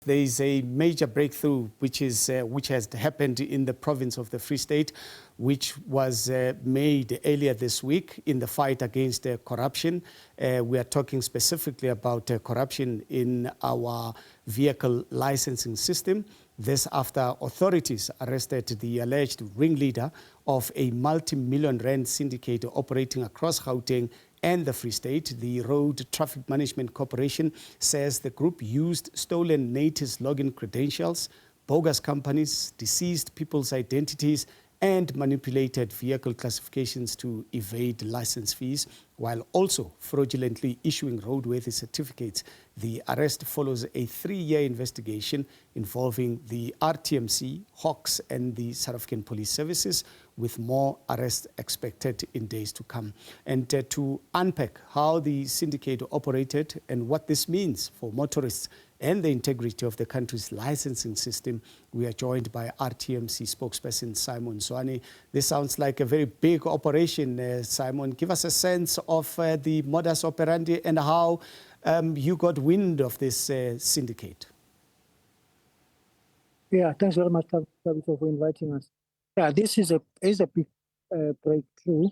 there is a major breakthrough which has happened in the province of the Free State, which was made earlier this week in the fight against corruption. We are talking specifically about corruption in our vehicle licensing system. This after authorities arrested the alleged ringleader of a multi-million-rand syndicate operating across Gauteng and the Free State. The Road Traffic Management Corporation says the group used stolen natives' login credentials, bogus companies, deceased people's identities, and manipulated vehicle classifications to evade license fees, while also fraudulently issuing roadworthy certificates. The arrest follows a 3-year investigation involving the RTMC, Hawks, and the South African Police Services, with more arrests expected in days to come. And to unpack how the syndicate operated and what this means for motorists and the integrity of the country's licensing system, we are joined by RTMC spokesperson Simon Zwane. This sounds like a very big operation, Simon. Give us a sense of the modus operandi and how you got wind of this syndicate. Yeah, thanks very much, Tabitha, for inviting us. Yeah, this is a big breakthrough,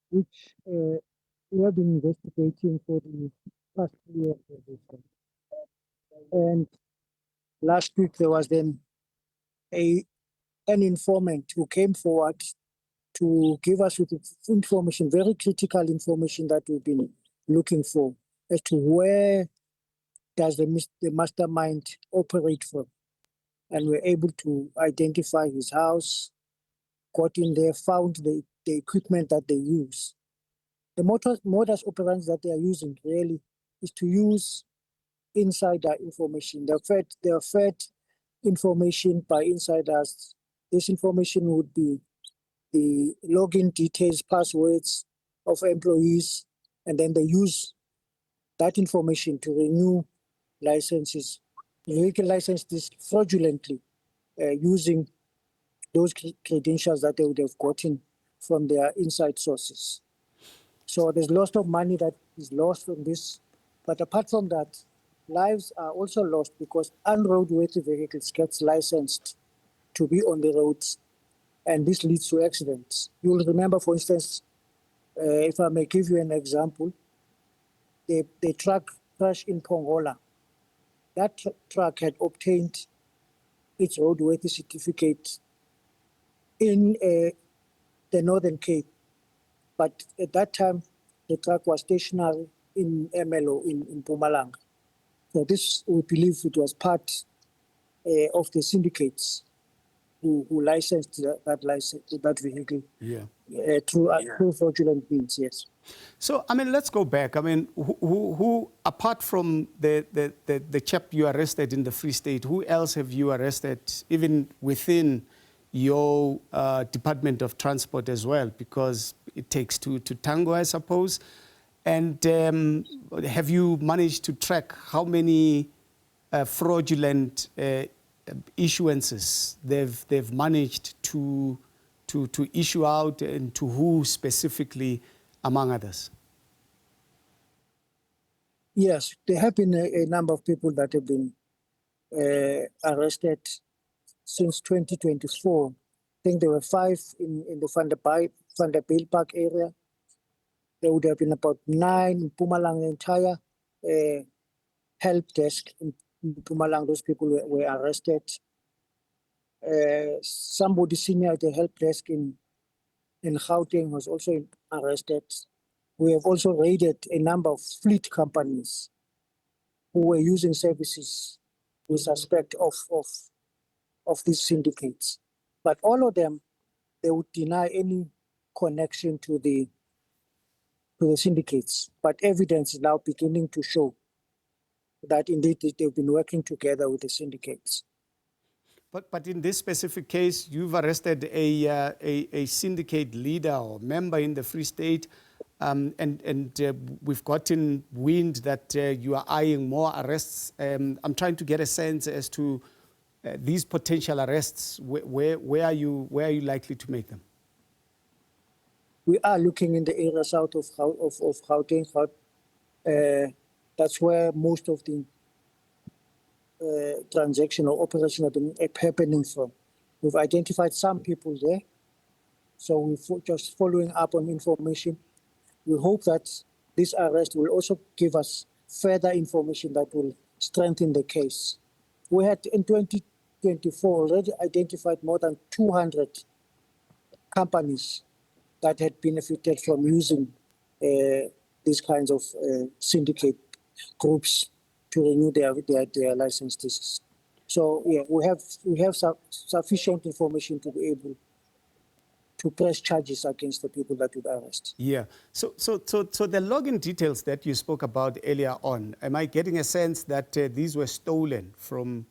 which we have been investigating for the past year. And last week there was then an informant who came forward to give us with information, very critical information that we've been looking for, as to where does the mastermind operate from. And we're able to identify his house, got in there, found the equipment that they use. The modus operandi that they are using really is to use insider information. They're fed information by insiders. This information would be the login details, passwords of employees, and then they use that information to renew licenses, vehicle licenses fraudulently, using those credentials that they would have gotten from their inside sources. So there's lots of money that is lost from this. But apart from that, lives are also lost because unroadworthy vehicles get licensed to be on the roads, and this leads to accidents. You'll remember, for instance, if I may give you an example, the truck crash in Pongola. That truck had obtained its roadworthy certificate in the Northern Cape, but at that time, the truck was stationary in MLO in Mpumalanga. So this, we believe it was part of the syndicates who licensed that vehicle through fraudulent means, yes. So, I mean, let's go back. I mean, who apart from the chap you arrested in the Free State, who else have you arrested, even within your Department of Transport as well? Because it takes two to tango, I suppose. And have you managed to track how many fraudulent issuances they've managed to issue out, and to who specifically, among others? Yes, there have been a number of people that have been arrested since 2024. I think there were 5 in the Van der Bijl Park area. There would have been about 9 in Mpumalanga, entire help desk in Mpumalanga. Those people were arrested. Somebody senior at the help desk in Gauteng was also arrested. We have also raided a number of fleet companies who were using services we suspect of these syndicates. But all of them, they would deny any connection to the syndicates. But evidence is now beginning to show that indeed they've been working together with the syndicates. But in this specific case, you've arrested a syndicate leader or member in the Free State, and we've gotten wind that you are eyeing more arrests. I'm trying to get a sense as to these potential arrests. Where are you likely to make them? We are looking in the area south of Gauteng. That's where most of the transaction or operation have been happening from. We've identified some people there. So we're just following up on information. We hope that this arrest will also give us further information that will strengthen the case. We had in 2024 already identified more than 200 companies that had benefited from using these kinds of syndicate groups to renew their licenses. So yeah, we have sufficient information to be able to press charges against the people that we've arrested. Yeah. So the login details that you spoke about earlier on, am I getting a sense that these were stolen from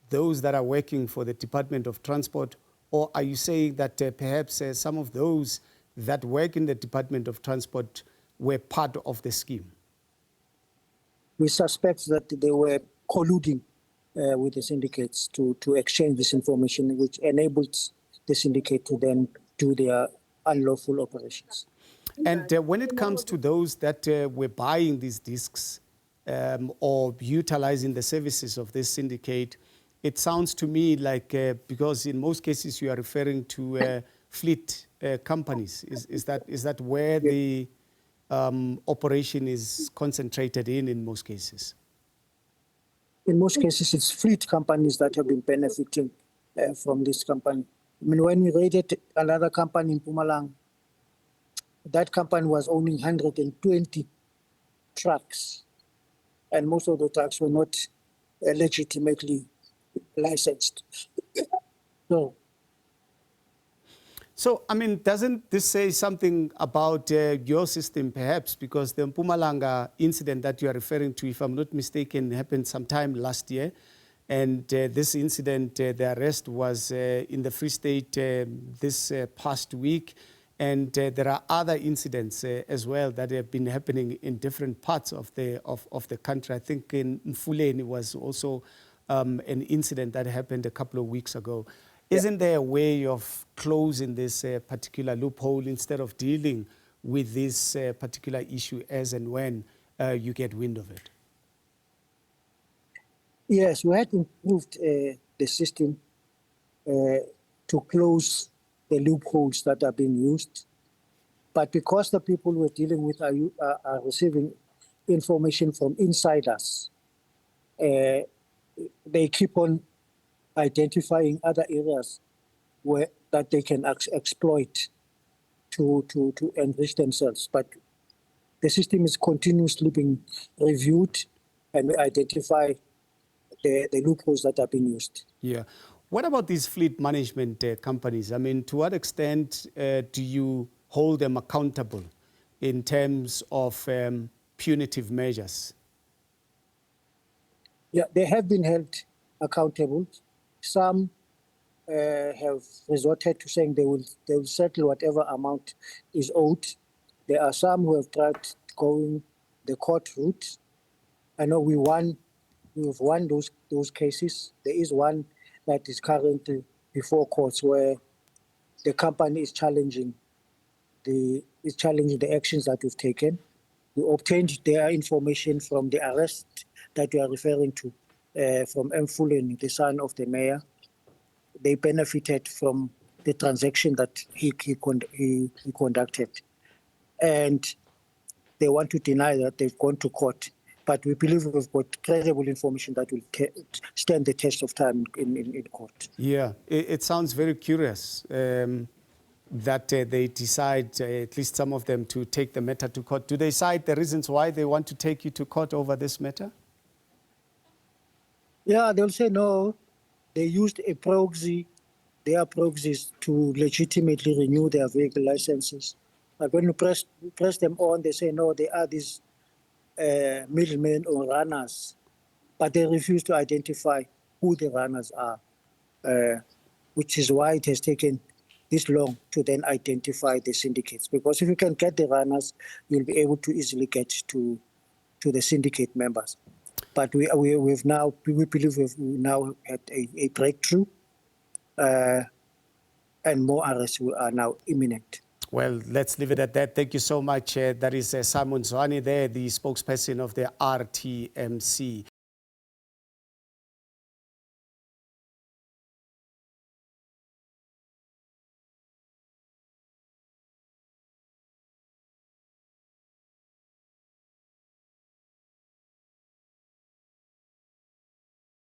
those that are working for the Department of Transport, or are you saying that perhaps some of those that work in the Department of Transport were part of the scheme? We suspect that they were colluding with the syndicates to exchange this information, which enabled the syndicate to then do their unlawful operations. And when it comes to those that were buying these discs or utilizing the services of this syndicate, it sounds to me like, because in most cases you are referring to fleet companies, is that where the operation is concentrated in most cases? In most cases, it's fleet companies that have been benefiting from this company. I mean, when we raided another company in Mpumalanga, that company was owning 120 trucks, and most of the trucks were not legitimately licensed. So, I mean, doesn't this say something about your system, perhaps? Because the Mpumalanga incident that you are referring to, if I'm not mistaken, happened sometime last year. And this incident, the arrest was in the Free State this past week. And there are other incidents as well that have been happening in different parts of the country. I think in Mfuleni was also an incident that happened a couple of weeks ago. Isn't there a way of closing this particular loophole instead of dealing with this particular issue as and when you get wind of it? Yes, we had improved the system to close the loopholes that are being used. But because the people we're dealing with are receiving information from insiders, they keep on identifying other areas that they can exploit to enrich themselves. But the system is continuously being reviewed, and we identify the loopholes that are being used. Yeah. What about these fleet management companies? I mean, to what extent do you hold them accountable in terms of punitive measures? Yeah, they have been held accountable. Some have resorted to saying they will settle whatever amount is owed. There are some who have tried going the court route. I know we've won those cases. There is one that is currently before courts where the company is challenging the actions that we've taken. We obtained their information from the arrest that you are referring to, from Mfuleni, the son of the mayor. They benefited from the transaction that he conducted. And they want to deny that they've gone to court. But we believe we've got credible information that will stand the test of time in court. Yeah, it sounds very curious that they decide, at least some of them, to take the matter to court. Do they cite the reasons why they want to take you to court over this matter? Yeah, they'll say no. They used a proxy, their proxies, to legitimately renew their vehicle licenses. But when you press them on, they say no, they are these middlemen or runners. But they refuse to identify who the runners are, which is why it has taken this long to then identify the syndicates. Because if you can get the runners, you'll be able to easily get to the syndicate members. But we believe we've now had a breakthrough, and more arrests are now imminent. Well, let's leave it at that. Thank you so much. That is Simon Zwane there, the spokesperson of the RTMC.